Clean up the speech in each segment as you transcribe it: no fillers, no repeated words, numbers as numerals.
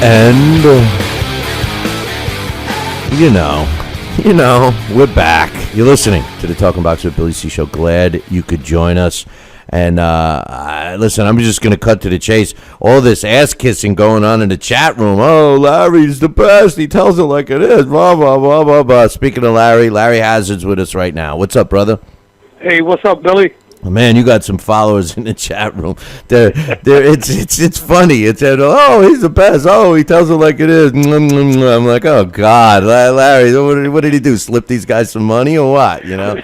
And, we're back. You're listening to the Talking Box with Billy C show. Glad you could join us. And, listen, I'm just going to cut to the chase. All this ass-kissing going on in the chat room. Oh, Larry's the best. He tells it like it is. Blah, blah, blah, blah, blah. Speaking of Larry Hazzard's with us right now. What's up, brother? Hey, what's up, Billy? Man, you got some followers in the chat room. It's funny. It's oh, he's the best. Oh, he tells it like it is. I'm like, oh God, Larry, what did he do? Slip these guys some money or what? Hey, no,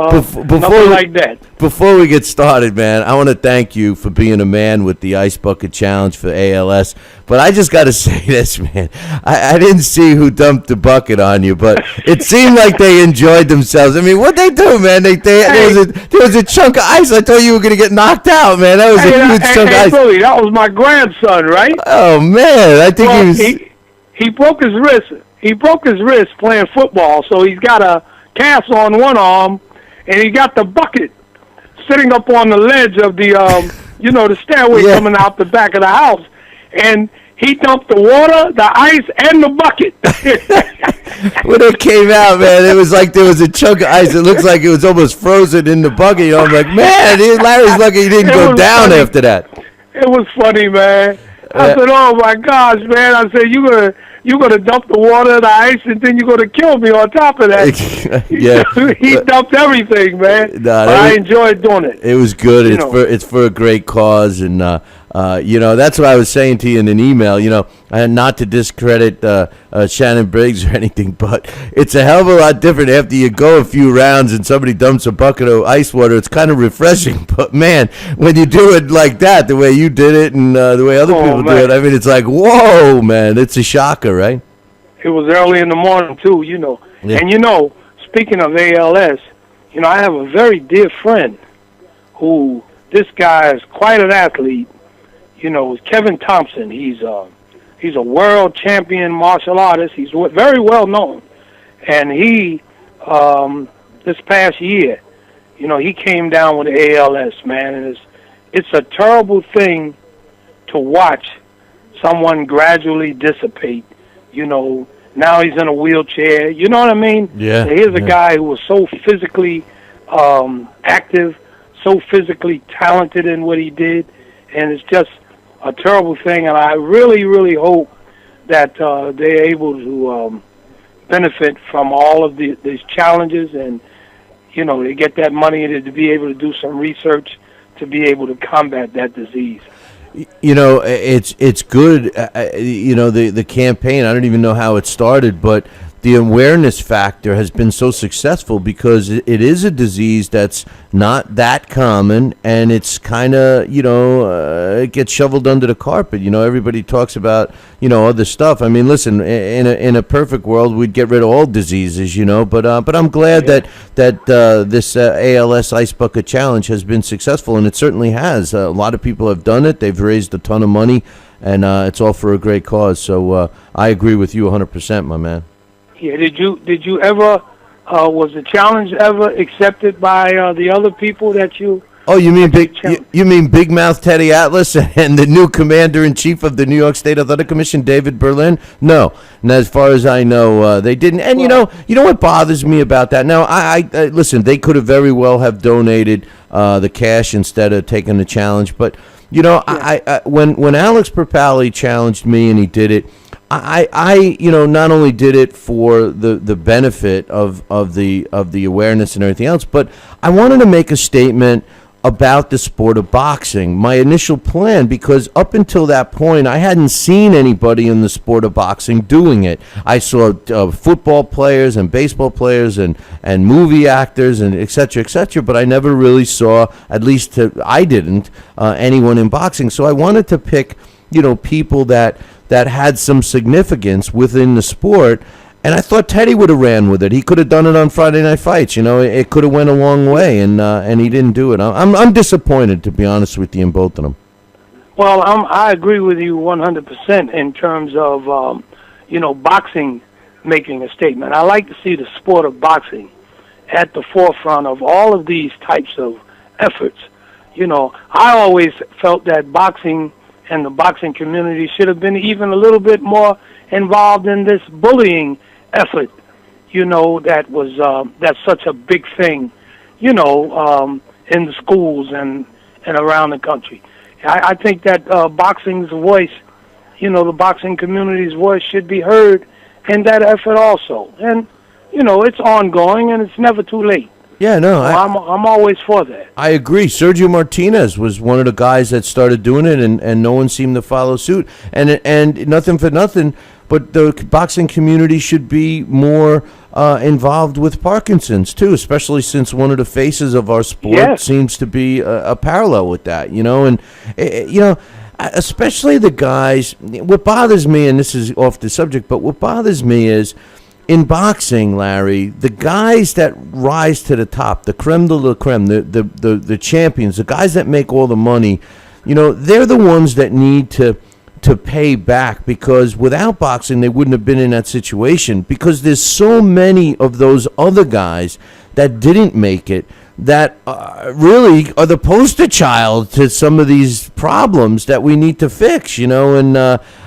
nothing like that. Before we get started, man, I want to thank you for being a man with the Ice Bucket Challenge for ALS. But I just got to say this, man. I didn't see who dumped the bucket on you, but it seemed like they enjoyed themselves. I mean, what'd they do, man? There was a chunk of ice. I thought you were going to get knocked out, man. That was a huge chunk of ice. Billy, that was my grandson, right? Oh, man. I think he broke his wrist. He broke his wrist playing football, so he's got a cast on one arm, and he got the bucket sitting up on the ledge of the, the stairway coming out the back of the house. And he dumped the water, the ice, and the bucket. When it came out, man, it was like there was a chunk of ice. It looks like it was almost frozen in the bucket. I'm like, man, Larry's lucky he didn't go down funny. After that. It was funny, man. I said, oh, my gosh, man. I said, you're gonna dump the water, the ice, and then you're going to kill me on top of that. Yeah. He dumped everything, man. I enjoyed doing it. It was good. It's for a great cause, and that's what I was saying to you in an email. Not to discredit Shannon Briggs or anything, but it's a hell of a lot different after you go a few rounds and somebody dumps a bucket of ice water. It's kind of refreshing, but man, when you do it like that, the way you did it and the way other people do it, I mean, it's like, whoa, man, it's a shocker, right? It was early in the morning too, Yeah. And speaking of ALS, I have a very dear friend who, this guy is quite an athlete. Kevin Thompson. He's a world champion martial artist. He's very well known. And he, this past year, he came down with ALS, man. And it's a terrible thing to watch someone gradually dissipate. Now he's in a wheelchair. You know what I mean? Yeah. Here's a guy who was so physically active, so physically talented in what he did. And it's just a terrible thing, and I really, really hope that they're able to benefit from all of these challenges, and they get that money to be able to do some research to be able to combat that disease. It's good. The campaign. I don't even know how it started, but the awareness factor has been so successful because it is a disease that's not that common, and it's kind of, it gets shoveled under the carpet. Everybody talks about, other stuff. I mean, listen, in a perfect world, we'd get rid of all diseases, but I'm glad that this ALS Ice Bucket Challenge has been successful, and it certainly has. A lot of people have done it. They've raised a ton of money, and it's all for a great cause. So I agree with you 100%, my man. Yeah, did you ever was the challenge ever accepted by the other people that you? Oh, you mean Big Mouth Teddy Atlas and the new commander-in-chief of the New York State Athletic Commission, David Berlin? No, and as far as I know, they didn't. And you know what bothers me about that? Now, I listen. They could have very well have donated the cash instead of taking the challenge. But I when Alex Perpali challenged me and he did it, I not only did it for the benefit of the awareness and everything else, but I wanted to make a statement about the sport of boxing. My initial plan, because up until that point, I hadn't seen anybody in the sport of boxing doing it. I saw football players and baseball players and movie actors and et cetera, but I never really saw, at least I didn't, anyone in boxing. So I wanted to pick, people that had some significance within the sport, and I thought Teddy would have ran with it. He could have done it on Friday Night Fights. It could have went a long way, and he didn't do it. I'm disappointed, to be honest with you, in both of them. Well, I agree with you 100% in terms of boxing making a statement. I like to see the sport of boxing at the forefront of all of these types of efforts. I always felt that boxing and the boxing community should have been even a little bit more involved in this bullying effort, that's such a big thing, in the schools and around the country. I think that boxing's voice, the boxing community's voice should be heard in that effort also. And, it's ongoing and it's never too late. Yeah, no, so I'm always for that. I agree. Sergio Martinez was one of the guys that started doing it, and no one seemed to follow suit. And nothing for nothing, but the boxing community should be more involved with Parkinson's too, especially since one of the faces of our sport seems to be a parallel with that. Especially the guys. What bothers me, and this is off the subject, but what bothers me is, in boxing, Larry, the guys that rise to the top, the creme de la creme, the champions, the guys that make all the money, they're the ones that need to pay back, because without boxing, they wouldn't have been in that situation, because there's so many of those other guys that didn't make it that really are the poster child to some of these problems that we need to fix, and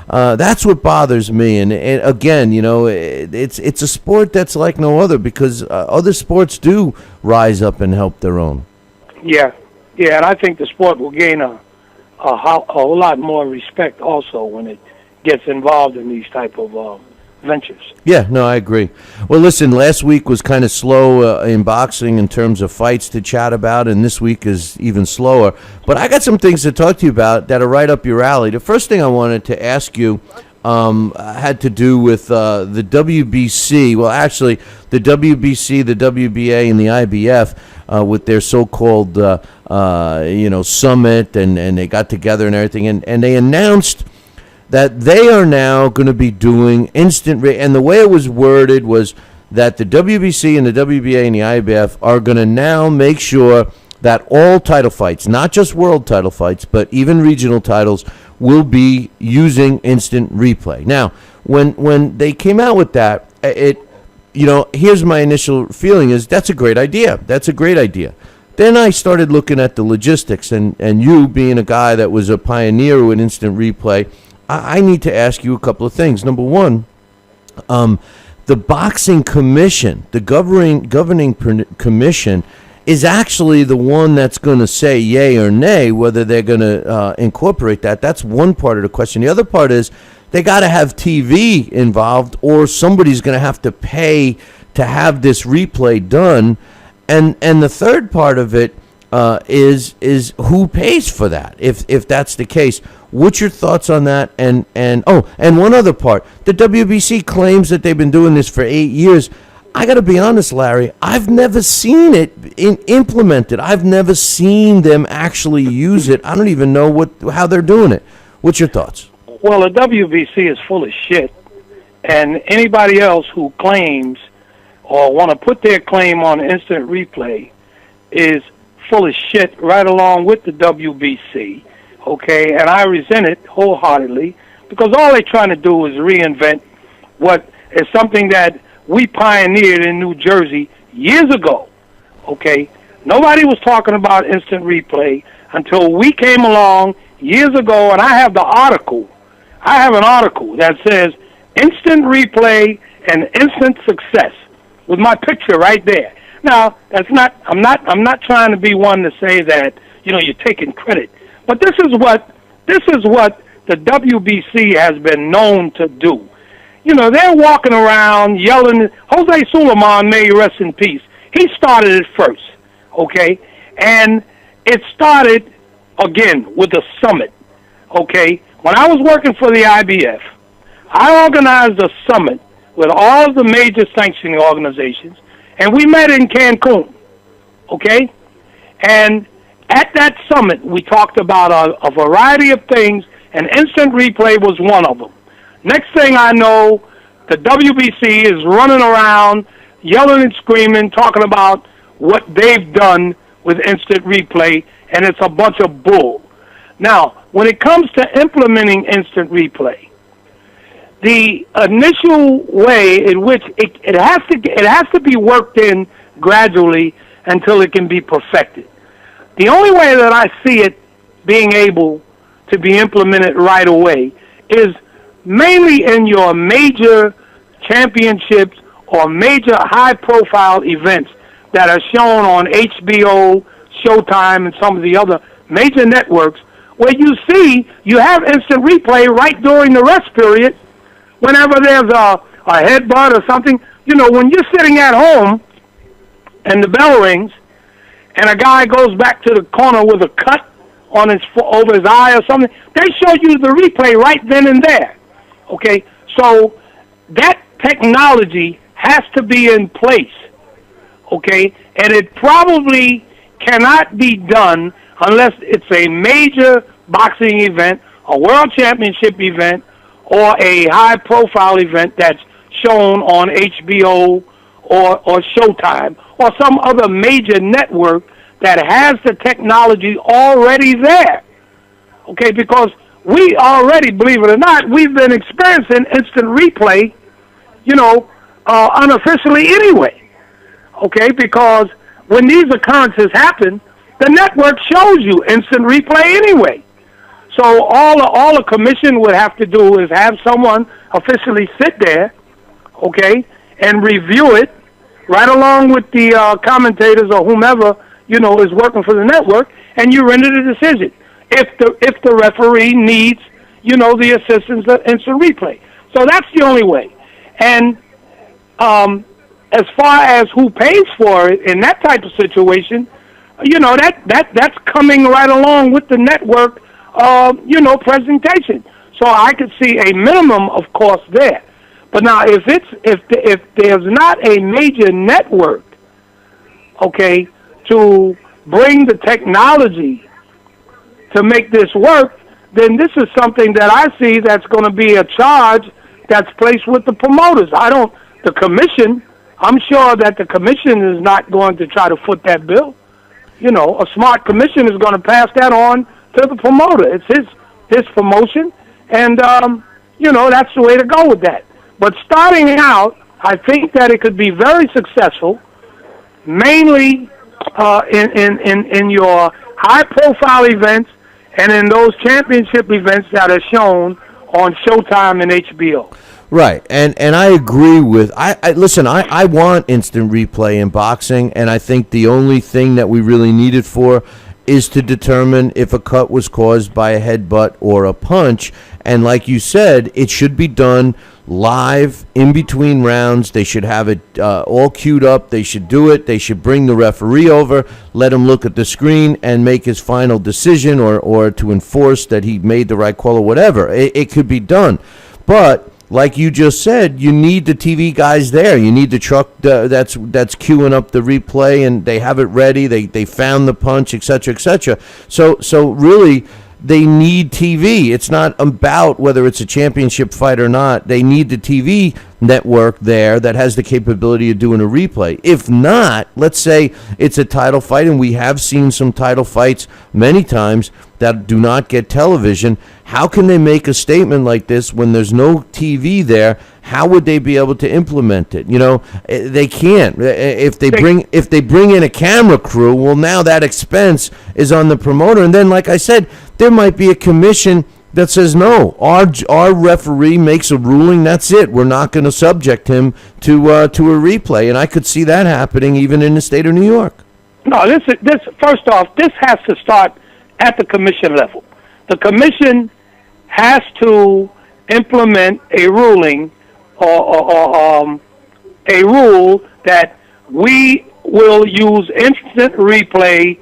that's what bothers me. And again, it's a sport that's like no other, because other sports do rise up and help their own. Yeah, and I think the sport will gain a whole lot more respect also when it gets involved in these type of ventures. Yeah, no, I agree. Well, listen, last week was kind of slow in boxing in terms of fights to chat about, and this week is even slower. But I got some things to talk to you about that are right up your alley. The first thing I wanted to ask you had to do with the WBC. Well, actually, the WBC, the WBA, and the IBF with their so-called, summit, and they got together and everything, and they announced that they are now going to be doing and the way it was worded was that the WBC and the WBA and the IBF are going to now make sure that all title fights, not just world title fights, but even regional titles, will be using instant replay. Now, when they came out with that, here's my initial feeling is that's a great idea. That's a great idea. Then I started looking at the logistics, and you being a guy that was a pioneer with instant replay, I need to ask you a couple of things. Number one, the boxing commission, the governing commission, is actually the one that's going to say yay or nay whether they're going to incorporate that. That's one part of the question. The other part is they got to have TV involved, or somebody's going to have to pay to have this replay done. And the third part of it is who pays for that, if that's the case. What's your thoughts on that? And one other part. The WBC claims that they've been doing this for 8 years. I got to be honest, Larry, I've never seen it implemented. I've never seen them actually use it. I don't even know how they're doing it. What's your thoughts? Well, the WBC is full of shit, and anybody else who claims or want to put their claim on instant replay is full of shit right along with the WBC. Okay, and I resent it wholeheartedly, because all they're trying to do is reinvent what is something that we pioneered in New Jersey years ago. Okay, nobody was talking about instant replay until we came along years ago, and I have the article. I have an article that says instant replay and instant success with my picture right there. Now, that's not. I'm not trying to be one to say that you're taking credit. But this is what the WBC has been known to do. They're walking around yelling. Jose Suleiman, may he rest in peace, he started it first, okay? And it started, again, with the summit, okay? When I was working for the IBF, I organized a summit with all of the major sanctioning organizations, and we met in Cancun, okay? And at that summit, we talked about a variety of things, and instant replay was one of them. Next thing I know, the WBC is running around, yelling and screaming, talking about what they've done with instant replay, and it's a bunch of bull. Now, when it comes to implementing instant replay, the initial way in which it has to be worked in gradually until it can be perfected. The only way that I see it being able to be implemented right away is mainly in your major championships or major high-profile events that are shown on HBO, Showtime, and some of the other major networks, where you have instant replay right during the rest period. Whenever there's a headbutt or something, when you're sitting at home and the bell rings and a guy goes back to the corner with a cut on over his eye or something, they show you the replay right then and there. Okay, so that technology has to be in place. Okay, and it probably cannot be done unless it's a major boxing event, a world championship event, or a high-profile event that's shown on HBO or Showtime or some other major network that has the technology already there. Okay, because we already, believe it or not, we've been experiencing instant replay, unofficially anyway. Okay, because when these occurrences happen, the network shows you instant replay anyway. So all a commission would have to do is have someone officially sit there, okay, and review it right along with the commentators or whomever, is working for the network, and you render the decision. If the referee needs, the assistance of instant replay. So that's the only way. And as far as who pays for it in that type of situation, that's coming right along with the network, presentation. So I could see a minimum of cost there. But now, if there's not a major network, okay, to bring the technology to make this work, then this is something that I see that's going to be a charge that's placed with the promoters. The commission, I'm sure that the commission is not going to try to foot that bill. A smart commission is going to pass that on to the promoter. It's his promotion, and, that's the way to go with that. But starting out, I think that it could be very successful, mainly in your high-profile events and in those championship events that are shown on Showtime and HBO. Right, and I agree with. Listen. I want instant replay in boxing, and I think the only thing that we really need it for is to determine if a cut was caused by a headbutt or a punch. And like you said, it should be done live in between rounds. They should have it all queued up. They should do it. They should bring the referee over, let him look at the screen, and make his final decision or to enforce that he made the right call or whatever. It could be done. But like you just said, you need the TV guys there. You need the truck that's queuing up the replay, and they have it ready. They found the punch, et cetera, et cetera. So really, they need TV. It's not about whether it's a championship fight or not. They need the TV network there that has the capability of doing a replay. If not, let's say it's a title fight, and we have seen some title fights many times that do not get television. How can they make a statement like this when there's no TV there? How would they be able to implement it? They can't. If they bring in a camera crew, well, now that expense is on the promoter. And then, like I said, there might be a commission that says, no, our referee makes a ruling, that's it. We're not going to subject him to a replay. And I could see that happening even in the state of New York. No, this first off, this has to start at the commission level. The commission has to implement a ruling or a rule that we will use instant replay,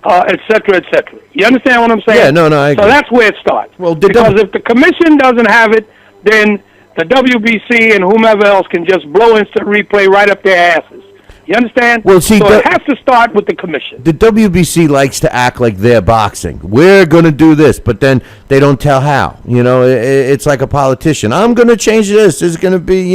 et cetera, et cetera. You understand what I'm saying? Yeah, no, I agree. So that's where it starts. Well, because if the commission doesn't have it, then the WBC and whomever else can just blow instant replay right up their asses. You understand? Well, see, so it has to start with the commission. The WBC likes to act like they're boxing. We're going to do this, but then they don't tell how. It's like a politician. I'm going to change this. There's going to be,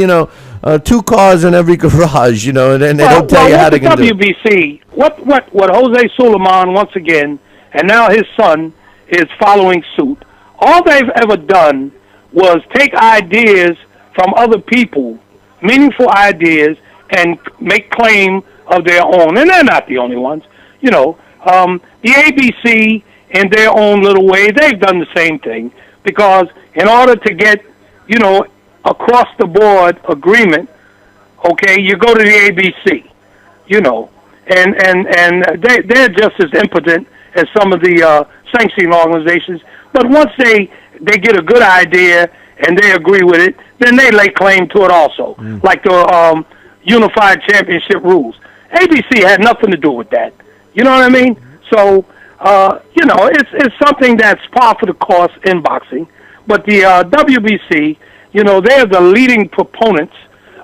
2 cars in every garage, and then they don't tell you how they're going to do it. WBC, what Jose Suleiman, once again, and now his son is following suit, all they've ever done was take ideas from other people, meaningful ideas, and make claim of their own. And they're not the only ones. The ABC in their own little way, they've done the same thing. Because in order to get, across the board agreement, okay, you go to the ABC, and they're just as impotent as some of the sanctioning organizations. But once they get a good idea and they agree with it, then they lay claim to it also, like the unified championship rules. ABC had nothing to do with that. You know what I mean? So, it's something that's par for the course in boxing. But the WBC, they're the leading proponents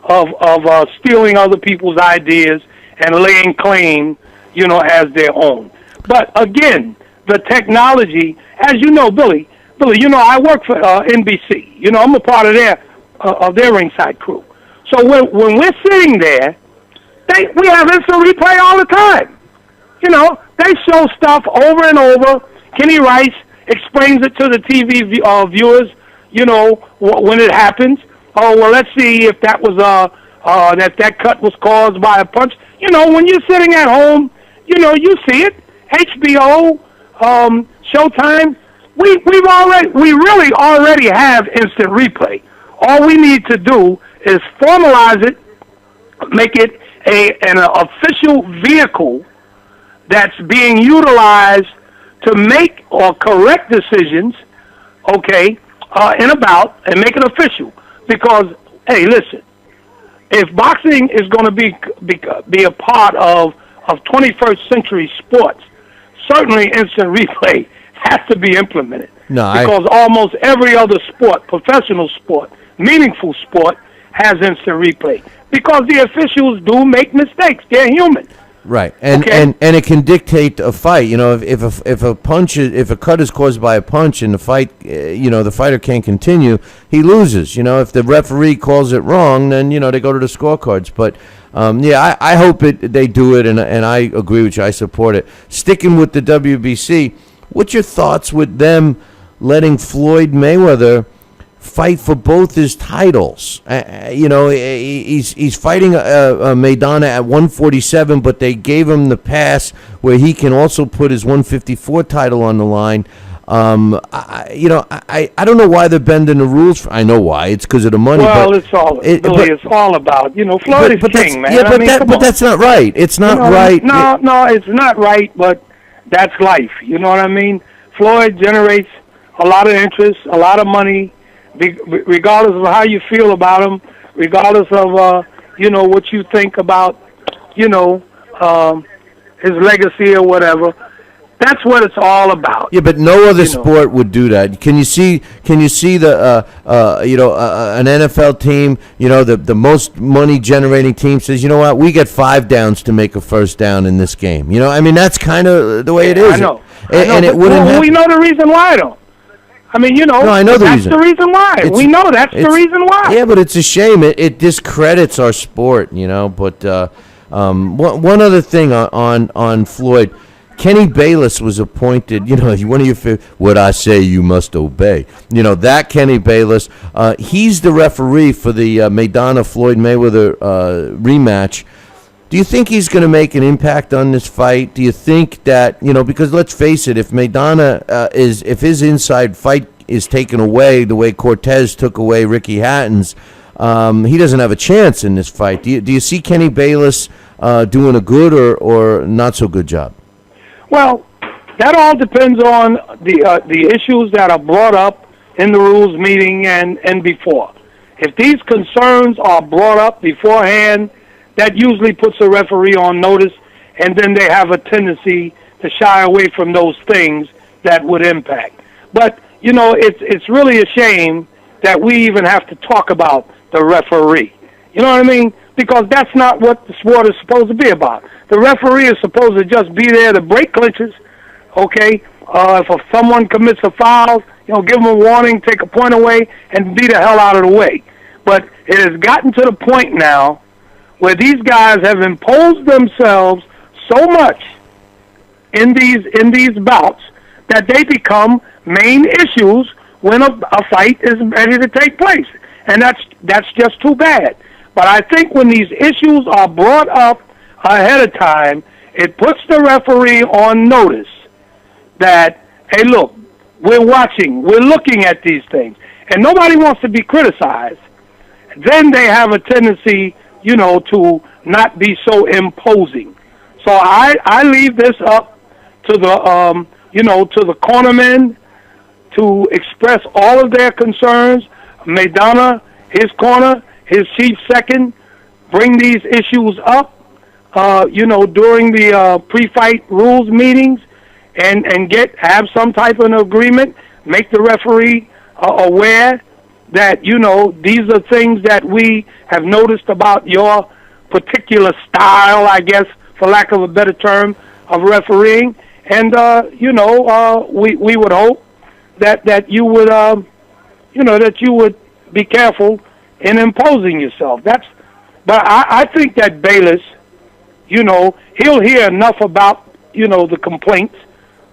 of stealing other people's ideas and laying claim, as their own. But again, the technology, as you know, Billy, I work for NBC. I'm a part of their ringside crew. So when we're sitting there, we have instant replay all the time. They show stuff over and over. Kenny Rice explains it to the TV viewers, when it happens. Oh, well, let's see if that was that cut was caused by a punch. When you're sitting at home, you see it. HBO, Showtime. We really already have instant replay. All we need to do is formalize it, make it an official vehicle that's being utilized to make or correct decisions, okay, and make it official. Because, hey, listen, if boxing is going to be a part of 21st century sports, certainly instant replay has to be implemented. Because almost every other sport, professional sport, meaningful sport, has instant replay. Because the officials do make mistakes. They're human. Right, and it can dictate a fight. If a cut is caused by a punch and the fight, the fighter can't continue, he loses. If the referee calls it wrong, then they go to the scorecards. But I hope they do it, and I agree with you. I support it. Sticking with the WBC, what's your thoughts with them letting Floyd Mayweather fight for both his titles? He's fighting Maidana at 147, but they gave him the pass where he can also put his 154 title on the line. I don't know why they're bending the rules. I know why. It's because of the money. Well, it's all about Floyd is king, man. Yeah, but that's not right. It's not right. No, it's not right. But that's life. You know what I mean? Floyd generates a lot of interest, a lot of money. Regardless of how you feel about him, regardless of what you think about his legacy or whatever, that's what it's all about. Yeah, but no other sport would do that. Can you see the an NFL team, the most money generating team says, you know what, we get 5 downs to make a first down in this game. That's kind of the way it is. I know. And it wouldn't. We know the reason why, though. I mean, No, I know that's reason. the reason why. We know that's the reason why. Yeah, but it's a shame. It discredits our sport, But one other thing on Floyd, Kenny Bayless was appointed. One of your favorite. What I say, you must obey. That Kenny Bayless. He's the referee for the Maidana Floyd Mayweather rematch. Do you think he's going to make an impact on this fight? Do you think that, because let's face it, if Maidana if his inside fight is taken away the way Cortez took away Ricky Hatton's, he doesn't have a chance in this fight. Do you see Kenny Bayless doing a good or not so good job? Well, that all depends on the issues that are brought up in the rules meeting and before. If these concerns are brought up beforehand, that usually puts a referee on notice, and then they have a tendency to shy away from those things that would impact. But, it's really a shame that we even have to talk about the referee. You know what I mean? Because that's not what the sport is supposed to be about. The referee is supposed to just be there to break clinches, okay? If someone commits a foul, give them a warning, take a point away, and be the hell out of the way. But it has gotten to the point now where these guys have imposed themselves so much in these bouts that they become main issues when a fight is ready to take place. And that's just too bad. But I think when these issues are brought up ahead of time, it puts the referee on notice that hey, look, we're watching, we're looking at these things, and nobody wants to be criticized. Then they have a tendency, to not be so imposing. So I leave this up to the, to the cornermen to express all of their concerns. Maidana, his corner, his chief second, bring these issues up, during the pre-fight rules meetings, and have some type of an agreement, make the referee aware that, these are things that we have noticed about your particular style, I guess, for lack of a better term, of refereeing. And, we would hope that you would, that you would be careful in imposing yourself. But I think that Bayless, he'll hear enough about, the complaints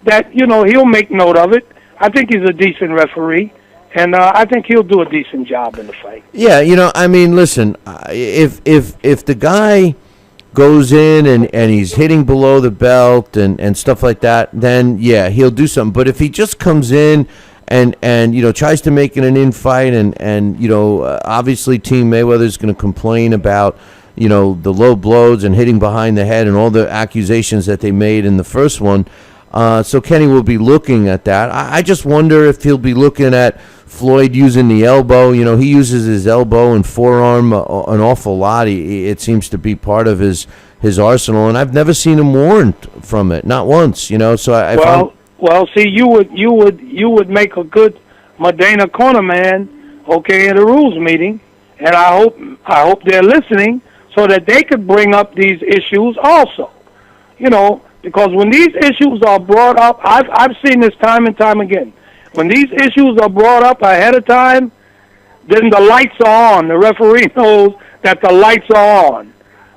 that, he'll make note of it. I think he's a decent referee, and I think he'll do a decent job in the fight. Yeah, listen, if the guy goes in and he's hitting below the belt and stuff like that, then, yeah, he'll do something. But if he just comes in and tries to make it an in-fight and obviously Team Mayweather's going to complain about, the low blows and hitting behind the head and all the accusations that they made in the first one. So Kenny will be looking at that. I just wonder if he'll be looking at Floyd using the elbow. He uses his elbow and forearm an awful lot. It seems to be part of his arsenal, and I've never seen him warned from it, not once. So well, see, you would make a good Medina corner man, okay, at a rules meeting, and I hope they're listening so that they could bring up these issues also. Because when these issues are brought up, I've seen this time and time again. When these issues are brought up ahead of time, then the lights are on. The referee knows that the lights are on,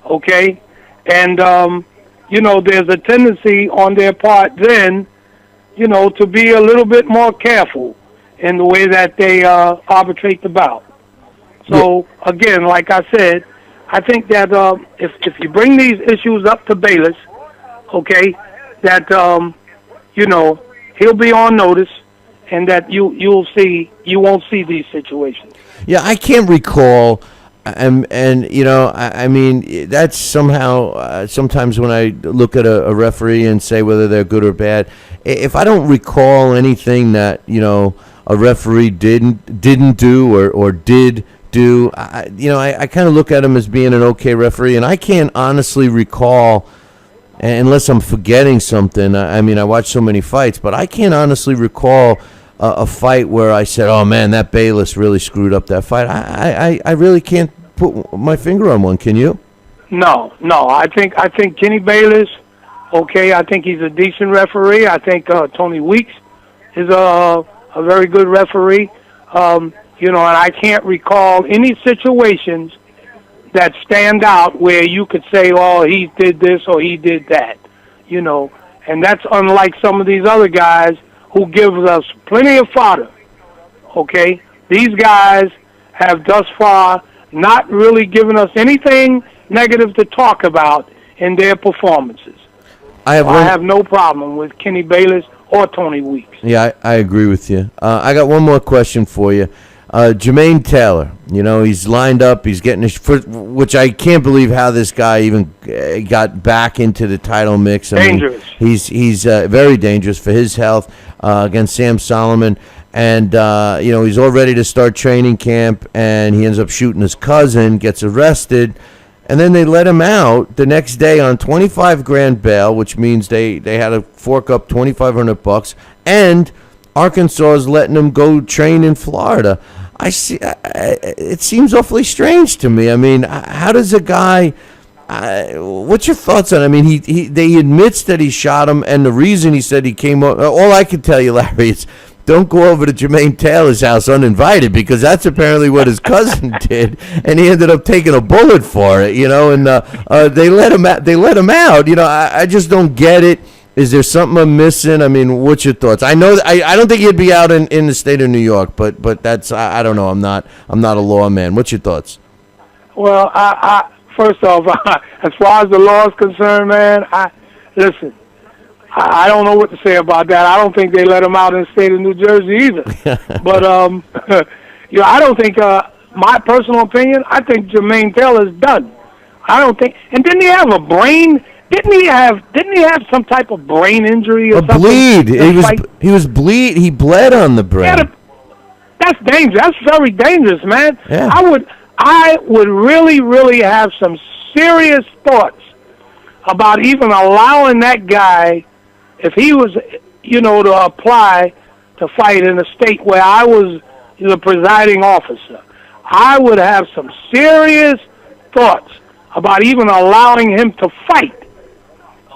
okay? And, there's a tendency on their part then, to be a little bit more careful in the way that they arbitrate the bout. So, again, like I said, I think that if you bring these issues up to Bayless, okay, that, he'll be on notice, and that you won't see these situations. Yeah, I can't recall, and that's somehow sometimes when I look at a referee and say whether they're good or bad, if I don't recall anything that a referee didn't do or did do, I kind of look at him as being an okay referee, and I can't honestly recall. Unless I'm forgetting something, I watch so many fights, but I can't honestly recall a fight where I said, "Oh man, that Bayless really screwed up that fight." I really can't put my finger on one. Can you? No. I think Kenny Bayless. Okay, I think he's a decent referee. I think Tony Weeks is a very good referee. And I can't recall any situations that stand out where you could say, oh, he did this or he did that, and that's unlike some of these other guys who give us plenty of fodder, okay? These guys have thus far not really given us anything negative to talk about in their performances. I have no problem with Kenny Bayless or Tony Weeks. Yeah, I agree with you. I got one more question for you. Jermaine Taylor, he's lined up. He's getting his foot, which I can't believe how this guy even got back into the title mix. Dangerous. He's very dangerous for his health against Sam Solomon. And, he's all ready to start training camp, and he ends up shooting his cousin, gets arrested. And then they let him out the next day on $25,000 bail, which means they had to fork up $2,500, and Arkansas is letting him go train in Florida. I see. It seems awfully strange to me. How does a guy? What's your thoughts on it? He admits that he shot him, and the reason he said he came up. All I can tell you, Larry, is don't go over to Jermaine Taylor's house uninvited, because that's apparently what his cousin did, and he ended up taking a bullet for it. And they let him out. They let him out. I just don't get it. Is there something I'm missing? What's your thoughts? I know I don't think he'd be out in the state of New York, but that's I don't know. I'm not a lawman. What's your thoughts? Well, I first off, as far as the law is concerned, man, I don't know what to say about that. I don't think they let him out in the state of New Jersey either. But I don't think. My personal opinion, I think Jermaine Taylor's done. I don't think. And didn't he have a brain? Didn't he have some type of brain injury or something? Bleed. He bled on the brain. Yeah, that's dangerous. That's very dangerous, man. Yeah. I would really, really have some serious thoughts about even allowing that guy, if he was, to apply to fight in a state where I was the presiding officer. I would have some serious thoughts about even allowing him to fight.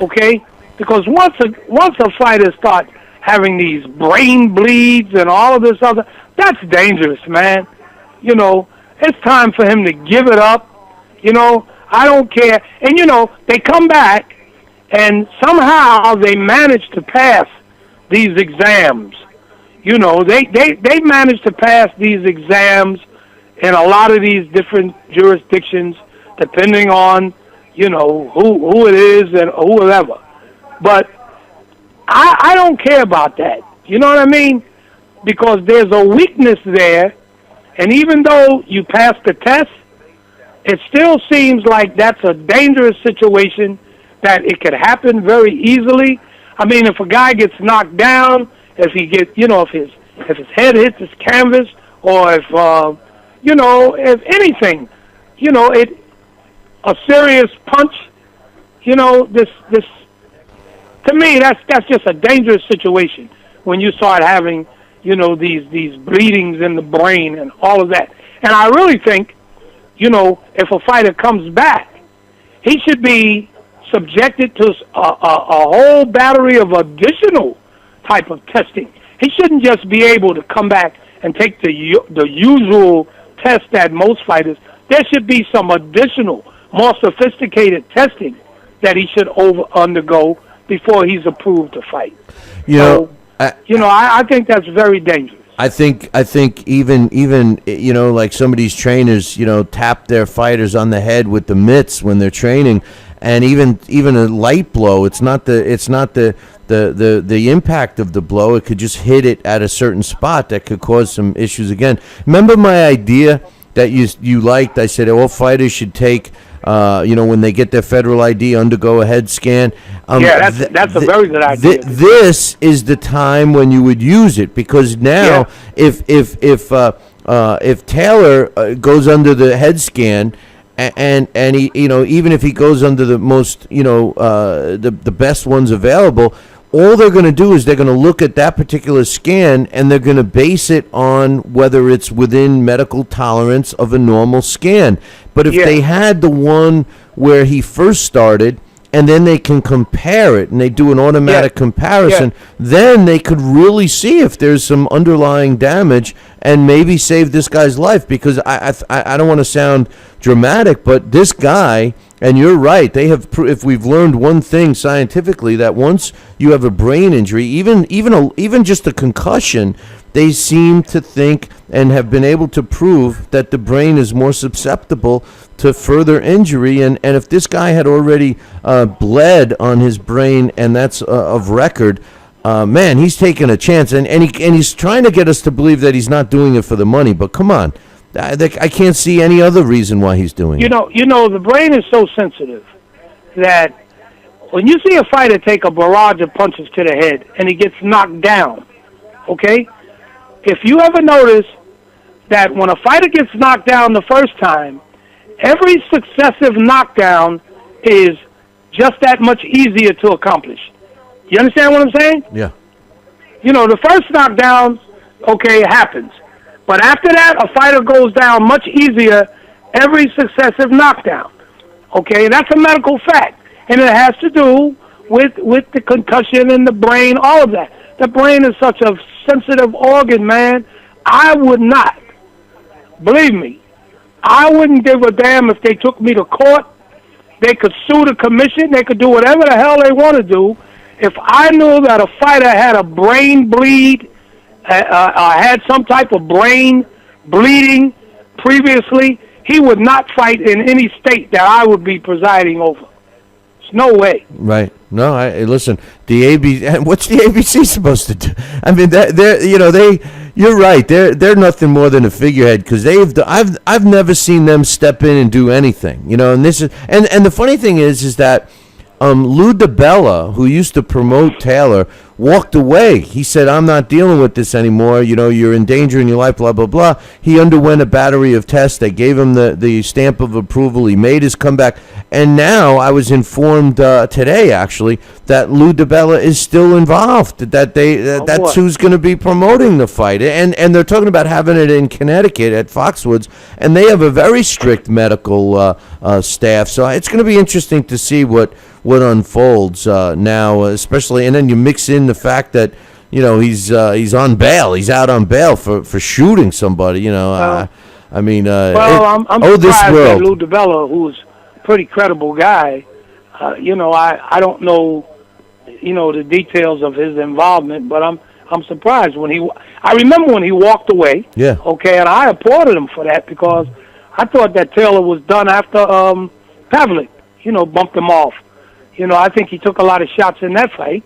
Okay, because once a fighter starts having these brain bleeds and all of this other, that's dangerous, man. It's time for him to give it up. I don't care. And they come back, and somehow they manage to pass these exams. They manage to pass these exams in a lot of these different jurisdictions, depending on who it is and whoever. But I don't care about that. You know what I mean? Because there's a weakness there, and even though you pass the test, it still seems like that's a dangerous situation, that it could happen very easily. I mean, if a guy gets knocked down, if he gets, if his head hits his canvas, or if anything, a serious punch, this to me, that's just a dangerous situation when you start having, these bleedings in the brain and all of that. And I really think, if a fighter comes back, he should be subjected to a whole battery of additional type of testing. He shouldn't just be able to come back and take the usual test that most fighters. There should be some additional, more sophisticated testing that he should undergo before he's approved to fight. I think that's very dangerous. I think even like some of these trainers, tap their fighters on the head with the mitts when they're training, and even a light blow. It's not the impact of the blow. It could just hit it at a certain spot that could cause some issues again. Remember my idea that you liked? I said all fighters should take. When they get their federal ID, undergo a head scan. That's a very good idea. This is the time when you would use it, because now, if Taylor goes under the head scan, and he, even if he goes under the most, the best ones available, all they're going to do is they're going to look at that particular scan, and they're going to base it on whether it's within medical tolerance of a normal scan. But if they had the one where he first started, and then they can compare it, and they do an automatic comparison, then they could really see if there's some underlying damage and maybe save this guy's life. Because I don't want to sound dramatic, but this guy, and you're right, they have. If we've learned one thing scientifically, that once you have a brain injury, even just a concussion, they seem to think and have been able to prove that the brain is more susceptible to further injury. And if this guy had already bled on his brain, and that's of record, man, he's taking a chance. And he's trying to get us to believe that he's not doing it for the money. But come on. I can't see any other reason why he's doing it. The brain is so sensitive that when you see a fighter take a barrage of punches to the head and he gets knocked down, okay? If you ever notice that when a fighter gets knocked down the first time, every successive knockdown is just that much easier to accomplish. You understand what I'm saying? Yeah. The first knockdown, okay, happens. But after that, a fighter goes down much easier every successive knockdown. Okay, that's a medical fact. And it has to do with the concussion in the brain, all of that. The brain is such a sensitive organ, man. I would not, believe me, I wouldn't give a damn if they took me to court. They could sue the commission. They could do whatever the hell they want to do. If I knew that a fighter had a brain bleed, had some type of brain bleeding previously, he would not fight in any state that I would be presiding over. There's no way. Right. No, listen. The ABC. What's the ABC supposed to do? I mean, You're right. They're nothing more than a figurehead because I've never seen them step in and do anything. And this is and the funny thing is that Lou DiBella, who used to promote Taylor, walked away. He said, I'm not dealing with this anymore. You're endangering your life, blah, blah, blah. He underwent a battery of tests. They gave him the stamp of approval. He made his comeback. And now I was informed today, actually, that Lou DiBella is still involved, that's who's going to be promoting the fight. And they're talking about having it in Connecticut at Foxwoods, and they have a very strict medical staff. So it's going to be interesting to see what unfolds now, especially, and then you mix in the fact that he's on bail. He's out on bail for shooting somebody. I'm surprised that Lou DiBella, who's a pretty credible guy, I don't know, the details of his involvement, but I'm surprised I remember when he walked away. Yeah. Okay, and I applauded him for that because I thought that Taylor was done after Pavlik, bumped him off. I think he took a lot of shots in that fight,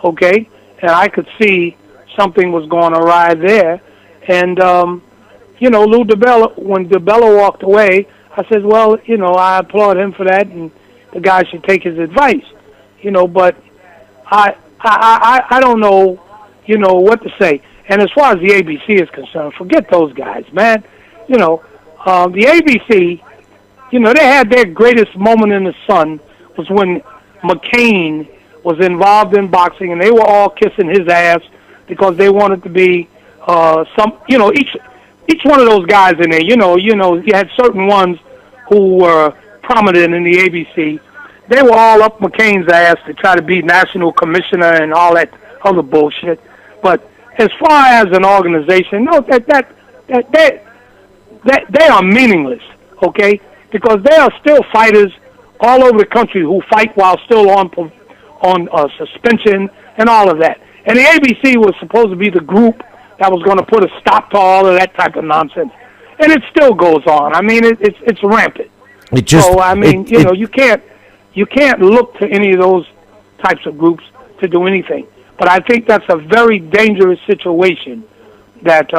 okay? And I could see something was going awry there. And, Lou DiBella, when DiBella walked away, I said, well, I applaud him for that, and the guy should take his advice. But I don't know, what to say. And as far as the ABC is concerned, forget those guys, man. The ABC, they had their greatest moment in the sun was when McCain was involved in boxing, and they were all kissing his ass because they wanted to be each one of those guys in there. You had certain ones who were prominent in the ABC. They were all up McCain's ass to try to be national commissioner and all that other bullshit. But as far as an organization, no, that they are meaningless, okay? Because there are still fighters all over the country who fight while still on suspension and all of that. And the ABC was supposed to be the group that was going to put a stop to all of that type of nonsense. And it still goes on. I mean, it's rampant. You can't look to any of those types of groups to do anything. But I think that's a very dangerous situation that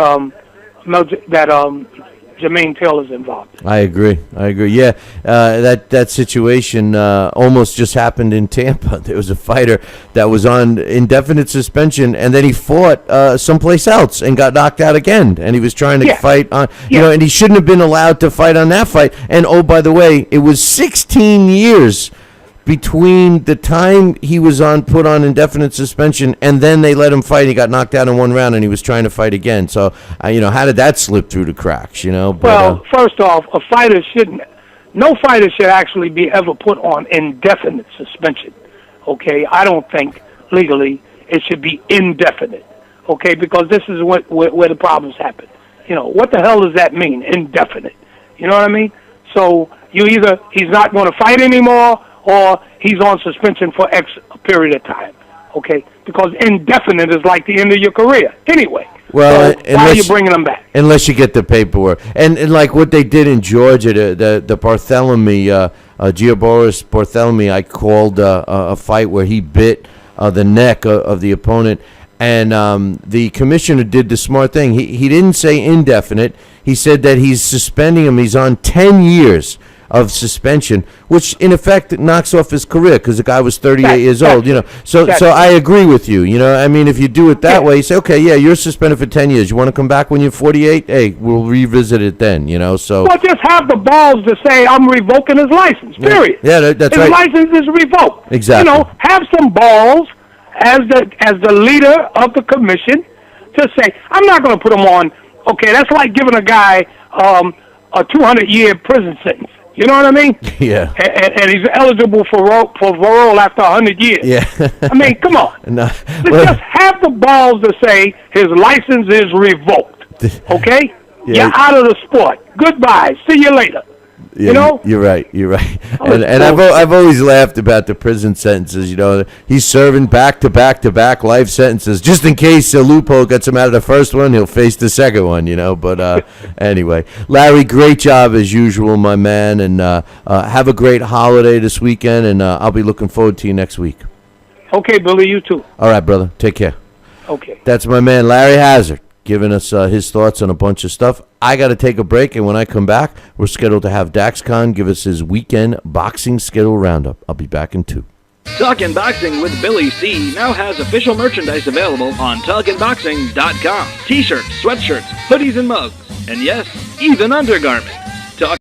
Jermaine Taylor's involved. I agree. Yeah, that situation almost just happened in Tampa. There was a fighter that was on indefinite suspension, and then he fought someplace else and got knocked out again. And he was trying to fight on, and he shouldn't have been allowed to fight on that fight. And oh, by the way, it was 16 years between the time he was put on indefinite suspension and then they let him fight. He got knocked out in one round and he was trying to fight again. So, how did that slip through the cracks, But, first off, no fighter should actually be ever put on indefinite suspension, okay? I don't think legally it should be indefinite, okay? Because this is where the problems happen. What the hell does that mean, indefinite? You know what I mean? So he's not going to fight anymore, or he's on suspension for X period of time, okay? Because indefinite is like the end of your career anyway. Well, so why are you bringing them back? Unless you get the paperwork. And like what they did in Georgia, the Barthélemy, Giaboris Barthélemy, I called a fight where he bit the neck of the opponent. And the commissioner did the smart thing. He didn't say indefinite. He said that he's suspending him. He's on 10 years of suspension, which in effect knocks off his career because the guy was 38 years old. So I agree with you. I mean, if you do it that way, you say, okay, yeah, you're suspended for 10 years. You want to come back when you're 48? Hey, we'll revisit it then. So well, just have the balls to say I'm revoking his license. Period. Yeah, that's his right. His license is revoked. Exactly. Have some balls as the leader of the commission to say I'm not going to put him on. Okay, that's like giving a guy a 200-year prison sentence. You know what I mean? Yeah. And he's eligible for parole after 100 years. Yeah. I mean, come on. No. Just have the balls to say his license is revoked. Okay? Yeah. You're out of the sport. Goodbye. See you later. Yeah, You're right. And I've always laughed about the prison sentences. He's serving back-to-back life sentences just in case a loophole gets him out of the first one. He'll face the second one. But anyway, Larry, great job as usual, my man, and have a great holiday this weekend. And I'll be looking forward to you next week. Okay, Billy, you too. All right, brother. Take care. Okay. That's my man, Larry Hazzard, giving us his thoughts on a bunch of stuff. I got to take a break, and when I come back, we're scheduled to have Dax Khan give us his weekend boxing schedule roundup. I'll be back in 2. Talkin' Boxing with Billy C. now has official merchandise available on TalkinBoxing.com. T-shirts, sweatshirts, hoodies, and mugs. And yes, even undergarments.